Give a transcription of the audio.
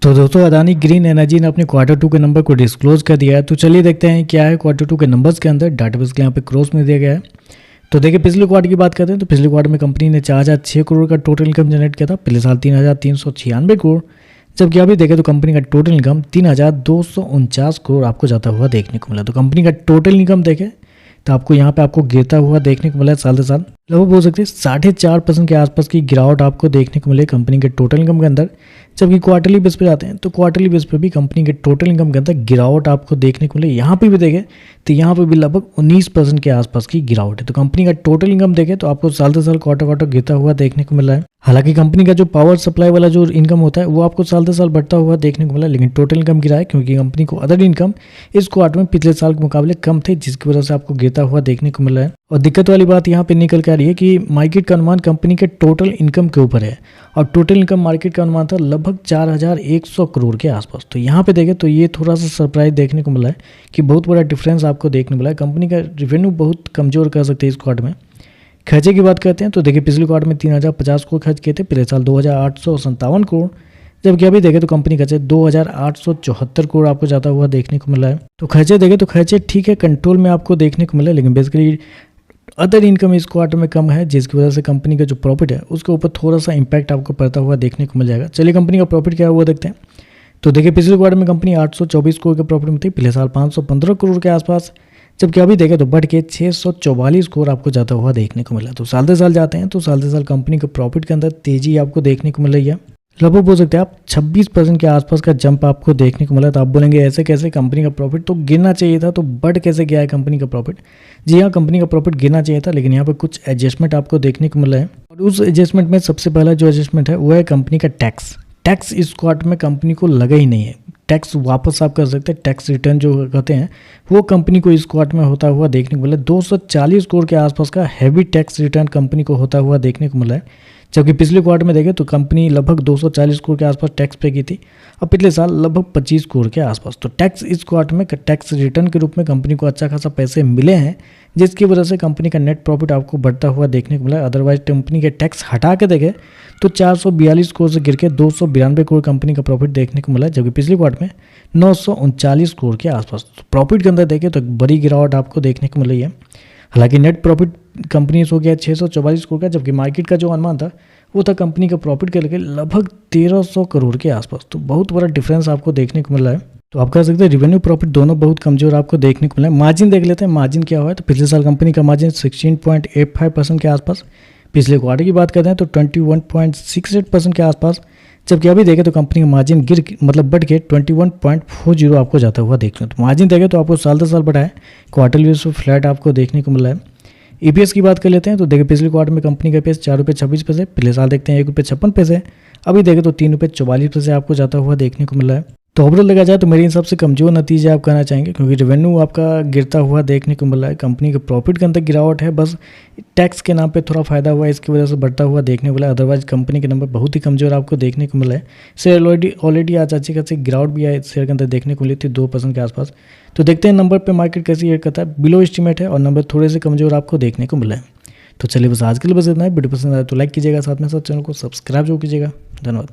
तो दोस्तों Adani green energy ने अपने Q2 के नंबर को डिस्क्लोज कर दिया है। तो चलिए देखते हैं क्या है Q2 के नंबर्स के अंदर। डाटाबेस के यहाँ पे क्रॉस में दिया गया है। तो देखिए पिछले क्वार्टर की बात करते हैं तो पिछले क्वार्टर में कंपनी ने 4006 करोड़ का टोटल इनकम जनरेट किया था। पिछले साल 3396 करोड़, जबकि अभी देखें तो कंपनी का टोटल इनकम 3249 करोड़ आपको जाता हुआ देखने को मिला। तो कंपनी का टोटल इनकम देखें तो आपको यहाँ पे आपको गिरता हुआ देखने को मिला है साल से साल। लगभग बोल सकते हैं 4.5% के आसपास की गिरावट आपको देखने को मिले कंपनी के टोटल इनकम के अंदर। जबकि क्वार्टरली बेस पे जाते हैं तो क्वार्टरली बेस पे भी कंपनी के टोटल इनकम के अंदर गिरावट आपको देखने को मिले। यहाँ पे भी देखें तो यहाँ पे भी लगभग 19% के आसपास की गिरावट है। तो कंपनी का टोटल इनकम देखें तो आपको साल से साल क्वार्टर गिरता हुआ देखने को मिला है। हालांकि कंपनी का जो पावर सप्लाई वाला जो इनकम होता है वो आपको साल से साल बढ़ता हुआ देखने को मिला, लेकिन टोटल इनकम गिरा है क्योंकि कंपनी को अदर इनकम इस क्वार्टर में पिछले साल के मुकाबले कम थे, जिसकी वजह से आपको गिरता हुआ देखने को मिला है। और दिक्कत वाली बात यहाँ पे निकल के आ रही है कि मार्केट का अनुमान कंपनी के टोटल इनकम के ऊपर है और टोटल इनकम मार्केट का अनुमान था लगभग 4100 करोड़ के आसपास। तो यहाँ पे देखें तो ये थोड़ा सा सरप्राइज देखने को मिला है कि बहुत बड़ा डिफरेंस आपको देखने को मिला है। कंपनी का रेवेन्यू बहुत कमजोर कर सकते हैं इस क्वार्टर में। खर्चे की बात करते हैं तो देखिए पिछले क्वार्टर में 3050 करोड़ खर्च किए थे, पिछले साल 2857 करोड़, जबकि अभी देखें तो कंपनी खर्चे 2874 करोड़ आपको जाता हुआ देखने को मिला है। तो खर्चे देखें तो खर्चे ठीक है कंट्रोल में आपको देखने को मिला है, लेकिन बेसिकली अदर इनकम इस क्वार्टर में कम है, जिसकी वजह से कंपनी का जो प्रॉफिट है उसके ऊपर थोड़ा सा इंपैक्ट आपको पड़ता हुआ देखने को मिल जाएगा। चलिए कंपनी का प्रॉफिट क्या है वो देखते हैं। तो देखिए पिछले क्वार्टर में कंपनी 824 करोड़ के प्रॉफिट में थी, पिछले साल 515 करोड़ के आसपास, जबकि अभी देखें तो बढ़ के 644 करोड़ आपको जाता हुआ देखने को मिला। तो साल से साल जाते हैं तो साल से साल कंपनी के प्रॉफिट के अंदर तेजी आपको देखने को मिल रही है। लगभग बोल सकते हैं आप 26% के आसपास का जंप आपको देखने को मिला। तो आप बोलेंगे ऐसे कैसे, कंपनी का प्रॉफिट तो गिरना चाहिए था, तो बढ़ कैसे गया है कंपनी का प्रॉफिट। जी हाँ, कंपनी का प्रॉफिट गिरना चाहिए था, लेकिन यहाँ पर कुछ एडजस्टमेंट आपको देखने को मिला है। और उस एडजस्टमेंट में सबसे पहला जो एडजस्टमेंट है वो है कंपनी का टैक्स इस क्वार्टर में कंपनी को लगा ही नहीं है। टैक्स वापस आप कर सकते हैं, टैक्स रिटर्न जो कहते हैं वो कंपनी को इस क्वार्टर में होता हुआ देखने को मिला। 240 करोड़ के आसपास का हैवी टैक्स रिटर्न कंपनी को होता हुआ देखने को मिला है, जबकि पिछले क्वार्टर में देखें तो कंपनी लगभग 240 करोड़ के आसपास टैक्स पे की थी और पिछले साल लगभग 25 करोड़ के आसपास। तो टैक्स इस क्वार्टर में टैक्स रिटर्न के रूप में कंपनी को अच्छा खासा पैसे मिले हैं, जिसकी वजह से कंपनी का नेट प्रॉफिट आपको बढ़ता हुआ देखने को मिला। अदरवाइज कंपनी के टैक्स हटा के देखें तो 442 करोड़ से गिर के 292 करोड़ कंपनी का प्रॉफिट देखने को मिला, जबकि पिछले क्वार्टर में 939 करोड़ के आसपास। तो प्रॉफिट के अंदर देखें तो बड़ी गिरावट आपको देखने को मिल रही है। हालांकि नेट प्रॉफिट कंपनी हो गया 644 करोड़ का, जबकि मार्केट का जो अनुमान था वो था कंपनी का प्रॉफिट के लेके लगभग 1300 करोड़ के आसपास। तो बहुत बड़ा डिफरेंस आपको देखने को मिल रहा है। तो आप कह सकते हैं रेवेन्यू प्रॉफिट दोनों बहुत कमजोर आपको देखने को मिला है। मार्जिन देख लेते हैं, मार्जिन क्या हुआ है। तो पिछले साल कंपनी का मार्जिन 16.85% के आसपास, पिछले क्वार्टर की बात करते हैं तो 21.68% के आसपास, जबकि अभी देखें तो कंपनी का मार्जिन बढ़ के 21.40 आपको जाता हुआ देखने। तो मार्जिन देखें तो आपको साल से साल बढ़ा है, क्वार्टरली बेस पे फ्लैट आपको देखने को मिला है। ईपीएस की बात कर लेते हैं तो देखिए पिछले क्वार्टर में कंपनी का ईपीएस 4.26 रुपये, पिछले साल देखते हैं 1.56 रुपये, अभी देखें तो 3.44 आपको जाता हुआ देखने को मिला है। तो ओवरऑल देखा जाए तो मेरे हिसाब से कमजोर नतीजे आप कहना चाहेंगे, क्योंकि रेवेन्यू आपका गिरता हुआ देखने को मिला है, कंपनी के प्रॉफिट के अंदर गिरावट है, बस टैक्स के नाम पे थोड़ा फायदा हुआ है, इसकी वजह से बढ़ता हुआ देखने को मिला। अदरवाइज कंपनी के नंबर बहुत ही कमजोर आपको देखने को मिला है। शेयर ऑलरेडी आज अच्छी खासी गिरावट भी है शेयर के अंदर देखने को मिली थी 2% के आसपास। तो देखते हैं नंबर पर मार्केट कैसी एड करता है। बिलो एस्टीमेट है और नंबर थोड़े से कमजोर आपको देखने को मिला है। तो चलिए बस आज के लिए बस इतना है। वीडियो पसंद आए तो लाइक कीजिएगा, साथ में साथ चैनल को सब्सक्राइब जरूर कीजिएगा। धन्यवाद।